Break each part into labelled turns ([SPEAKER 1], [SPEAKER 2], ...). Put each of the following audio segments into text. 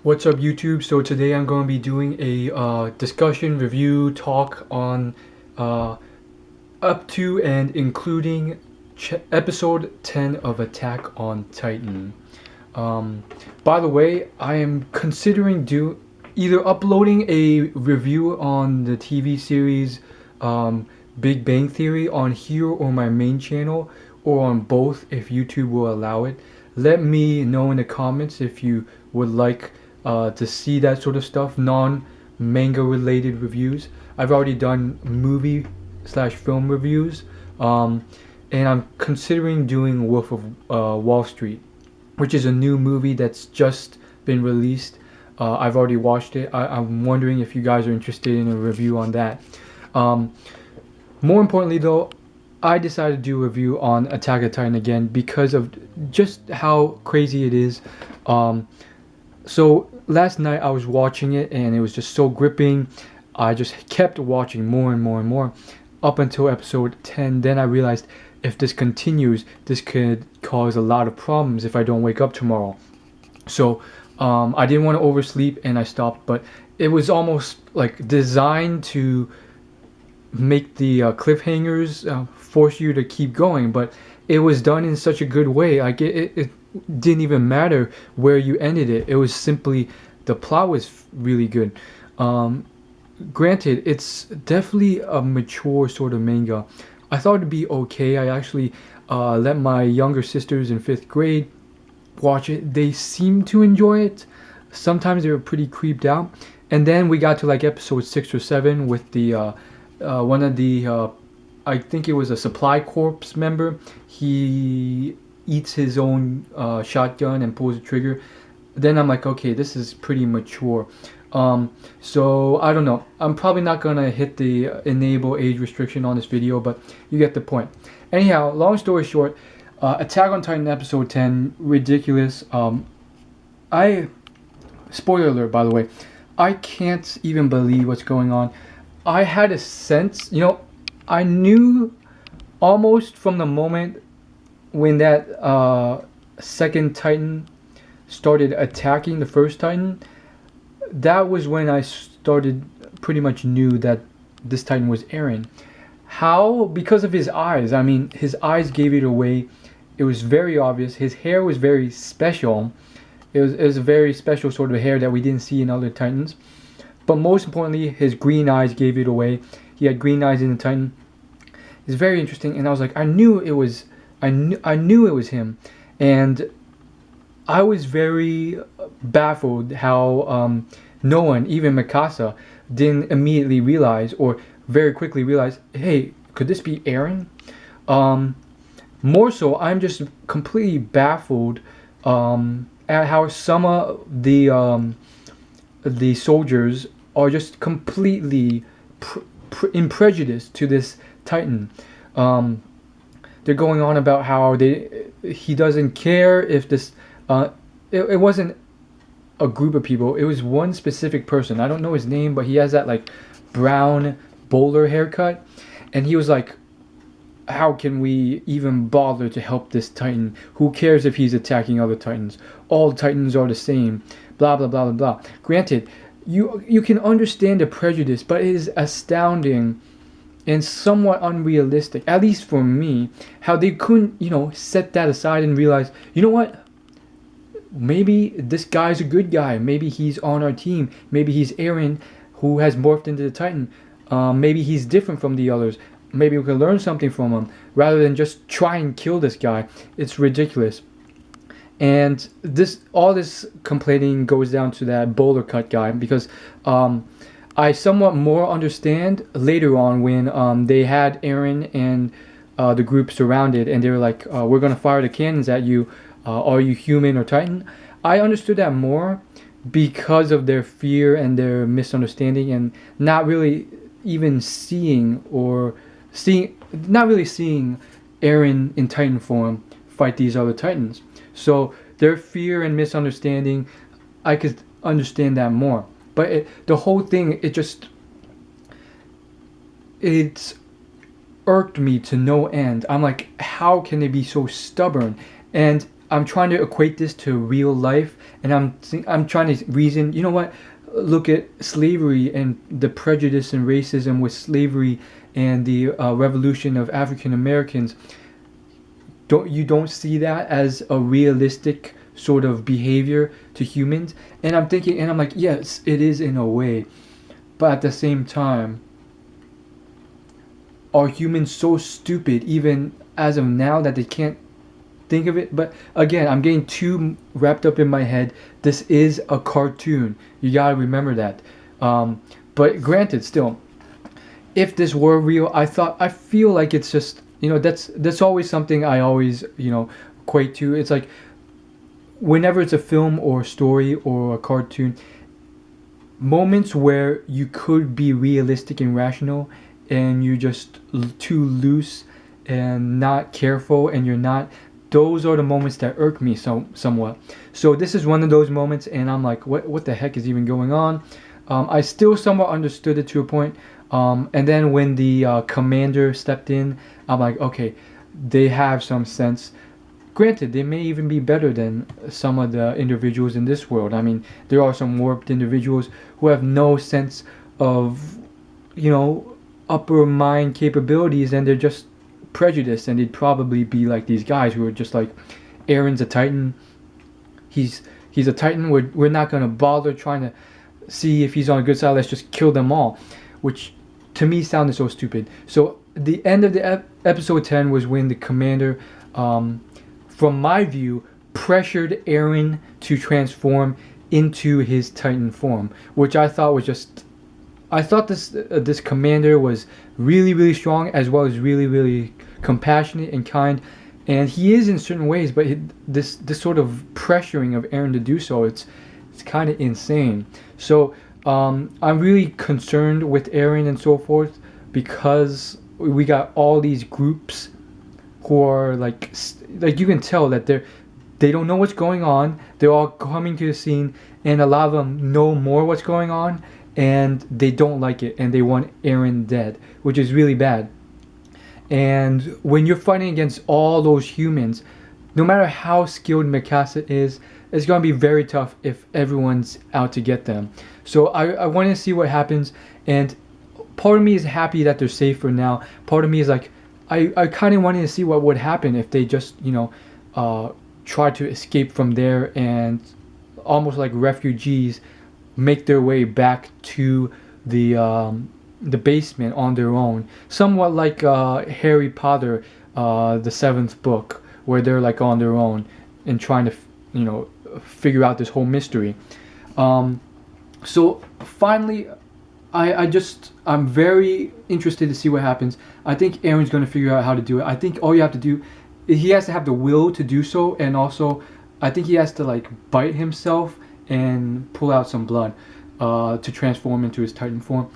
[SPEAKER 1] What's up YouTube? So today I'm going to be doing a discussion review talk on uh, up to and including episode 10 of Attack on Titan. Um, by the way, I am considering either uploading a review on the TV series um, Big Bang Theory on here or my main channel, or on both if YouTube will allow it. Let me know in the comments if you would like to see that sort of stuff, non-manga related reviews. I've already done movie slash film reviews, and I'm considering doing Wolf of Wall Street, which is a new movie that's just been released. I've already watched it. I'm wondering if you guys are interested in a review on that. Um, More importantly, though, I decided to do a review on Attack on Titan again because of just how crazy it is. So last night I was watching it and it was just so gripping. I just kept watching more and more and more up until episode 10. Then I realized if this continues, this could cause a lot of problems if I don't wake up tomorrow. So I didn't want to oversleep and I stopped, but it was almost like designed to make the cliffhangers force you to keep going, but it was done in such a good way. Like it didn't even matter where you ended it. It was simply the plot was really good. Granted, it's definitely a mature sort of manga. I thought it'd be okay. I actually let my younger sisters in fifth grade watch it. They seemed to enjoy it. Sometimes they were pretty creeped out. And then we got to like episode 6 or 7 with the one of the I think it was a supply corps member. He eats his own shotgun and pulls the trigger. Then I'm like, okay, this is pretty mature. So I don't know. I'm probably not gonna hit the enable age restriction on this video, but you get the point. Anyhow, long story short, Attack on Titan episode 10, ridiculous. I Spoiler alert, by the way. I can't even believe what's going on. I had a sense, I knew almost from the moment when that second Titan started attacking the first Titan. That was when I started pretty much knew that this Titan was Eren. How? Because of his eyes. I mean, his eyes gave it away. It was very obvious. His hair was very special. It was a very special sort of hair that we didn't see in other Titans. But most importantly, his green eyes gave it away. He had green eyes in the Titan. It's very interesting, and I was like, I knew it was him, and I was very baffled how no one, even Mikasa, didn't immediately realize or very quickly realize, hey, could this be Eren? More so, I'm just completely baffled at how some of the soldiers are just completely in prejudice to this Titan. They're going on about how he doesn't care if this. It wasn't a group of people. It was one specific person. I don't know his name, but he has that like brown bowler haircut, and he was like, how can we even bother to help this Titan? Who cares if he's attacking other Titans? All Titans are the same. Blah blah blah blah blah. Granted, you can understand the prejudice, but it is astounding and somewhat unrealistic, at least for me, how they couldn't, set that aside and realize, you know what? Maybe this guy's a good guy. Maybe he's on our team. Maybe he's Eren, who has morphed into the Titan. Maybe he's different from the others. Maybe we can learn something from him rather than just try and kill this guy. It's ridiculous. And all this complaining goes down to that bowler cut guy, because I somewhat more understand later on when they had Eren and the group surrounded, and they were like, we're gonna fire the cannons at you. Are you human or Titan? I understood that more because of their fear and their misunderstanding, and not really even not really seeing Eren in Titan form fight these other Titans. So their fear and misunderstanding, I could understand that more. But the whole thing, it's irked me to no end. I'm like, how can they be so stubborn? And I'm trying to equate this to real life, and I'm trying to reason. You know what? Look at slavery and the prejudice and racism with slavery and the revolution of African Americans. Don't see that as a realistic sort of behavior to humans? And I'm thinking, and I'm like, yes, it is in a way, but at the same time, are humans so stupid even as of now that they can't think of it? But again, I'm getting too wrapped up in my head. This is a cartoon. You gotta remember that. But granted, still, if this were real, I feel like it's just, that's always something I always equate to. It's like whenever it's a film or a story or a cartoon, moments where you could be realistic and rational, and you're just too loose and not careful, and you're not. Those are the moments that irk me somewhat. So this is one of those moments, and I'm like, what the heck is even going on? I still somewhat understood it to a point. And then when the commander stepped in, I'm like, okay, they have some sense. Granted, they may even be better than some of the individuals in this world. I mean, there are some warped individuals who have no sense of, upper mind capabilities, and they're just prejudiced, and they'd probably be like these guys who are just like, Aaron's a Titan. He's a Titan. We're not gonna bother trying to see if he's on a good side. Let's just kill them all, which to me sounded so stupid. So the end of the episode 10 was when the commander, from my view, pressured Aaron to transform into his Titan form, which I thought was just. I thought this commander was really, really strong, as well as really, really compassionate and kind, and he is in certain ways. But this sort of pressuring of Aaron to do so, it's kind of insane. So I'm really concerned with Aaron and so forth, because we got all these groups who are like you can tell that they don't know what's going on. They're all coming to the scene, and a lot of them know more what's going on, and they don't like it, and they want Aaron dead, which is really bad. And when you're fighting against all those humans, no matter how skilled Mikasa is, it's going to be very tough if everyone's out to get them. So I want to see what happens, and part of me is happy that they're safe for now. Part of me is like, I kind of wanted to see what would happen if they just, try to escape from there, and almost like refugees make their way back to the basement on their own, somewhat like Harry Potter, the seventh book, where they're like on their own and trying to figure out this whole mystery. So finally, I'm very interested to see what happens. I think Aaron's going to figure out how to do it. I think all you have to do, he has to have the will to do so, and also I think he has to like bite himself and pull out some blood to transform into his Titan form.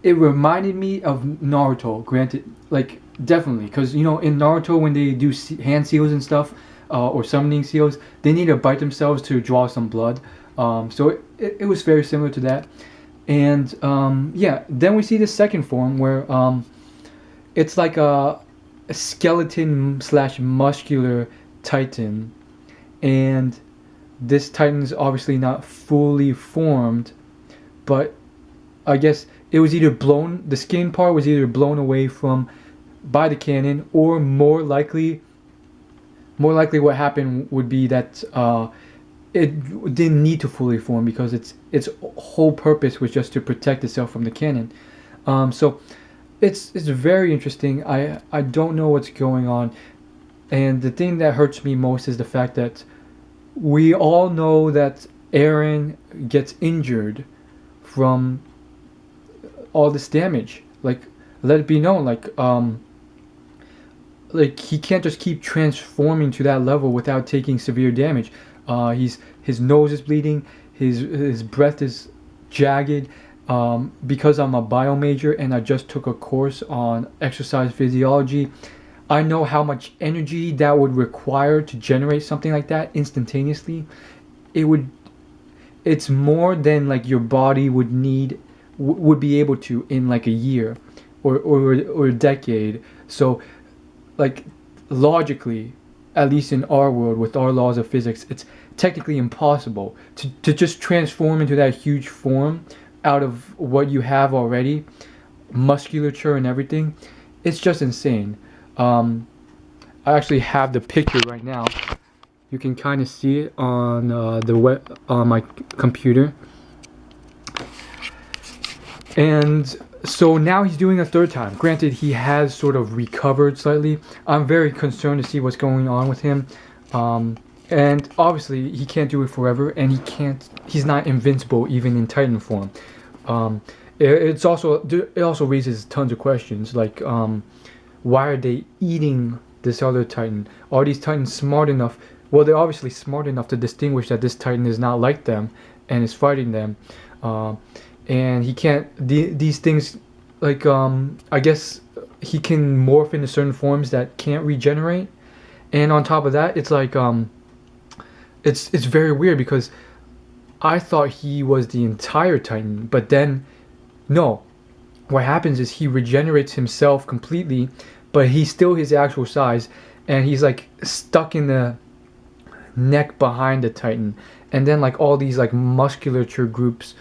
[SPEAKER 1] It reminded me of Naruto, granted, like definitely, because in Naruto when they do hand seals and stuff, or summoning seals, they need to bite themselves to draw some blood. So it was very similar to that. And then we see the second form where it's like a skeleton / muscular Titan, and this Titan is obviously not fully formed, but I guess it was either the skin part was either blown away by the cannon, or more likely what happened would be that it didn't need to fully form, because its whole purpose was just to protect itself from the cannon. So it's very interesting. I don't know what's going on, and the thing that hurts me most is the fact that we all know that Aaron gets injured from all this damage. Like, let it be known, like he can't just keep transforming to that level without taking severe damage. His nose is bleeding, his breath is jagged. Because I'm a bio major and I just took a course on exercise physiology, I know how much energy that would require to generate something like that instantaneously. It's more than like your body would be able to in like a year or a decade. So like logically, at least in our world with our laws of physics, it's technically impossible to just transform into that huge form out of what you have already, musculature and everything. It's just insane. I actually have the picture right now. You can kind of see it on the web on my computer. And so now he's doing a third time. Granted, he has sort of recovered slightly. I'm very concerned to see what's going on with him. And obviously, he can't do it forever, and he's not invincible even in Titan form. It also raises tons of questions, like why are they eating this other Titan? Are these Titans smart enough? Well, they're obviously smart enough to distinguish that this Titan is not like them and is fighting them. And he can't, these things, like, I guess he can morph into certain forms that can't regenerate. And on top of that, it's like, it's very weird because I thought he was the entire Titan, but then, no. What happens is he regenerates himself completely, but he's still his actual size, and he's like stuck in the neck behind the Titan. And then like all these like musculature groups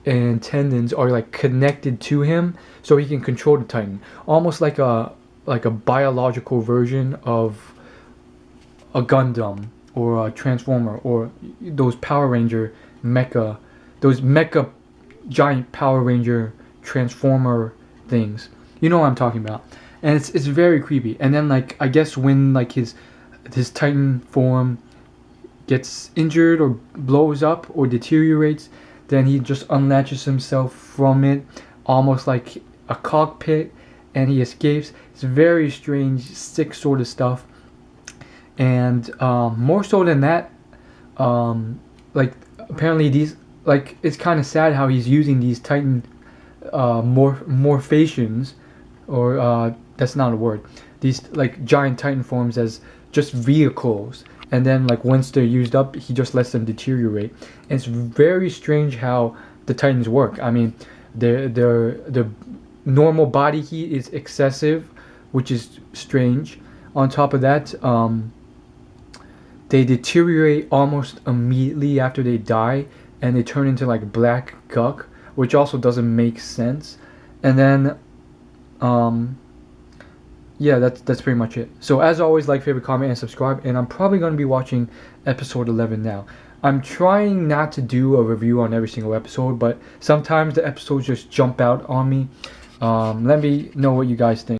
[SPEAKER 1] and tendons are like connected to him so he can control the Titan, almost like a biological version of a Gundam or a Transformer or those Power Ranger mecha, those mecha giant Power Ranger Transformer things. You know what I'm talking about. And it's very creepy. And then like I guess when like his Titan form gets injured or blows up or deteriorates, then he just unlatches himself from it, almost like a cockpit, and he escapes. It's very strange, sick sort of stuff. And more so than that, like apparently these, like it's kind of sad how he's using these Titan morphations, or that's not a word, these like giant Titan forms as just vehicles, and then like once they're used up he just lets them deteriorate. And it's very strange how the Titans work. I mean, their normal body heat is excessive, which is strange. On top of that, they deteriorate almost immediately after they die, and they turn into like black gunk, which also doesn't make sense. And then yeah, that's pretty much it. So as always, like, favorite, comment, and subscribe. And I'm probably going to be watching episode 11 now. I'm trying not to do a review on every single episode, but sometimes the episodes just jump out on me. Let me know what you guys think.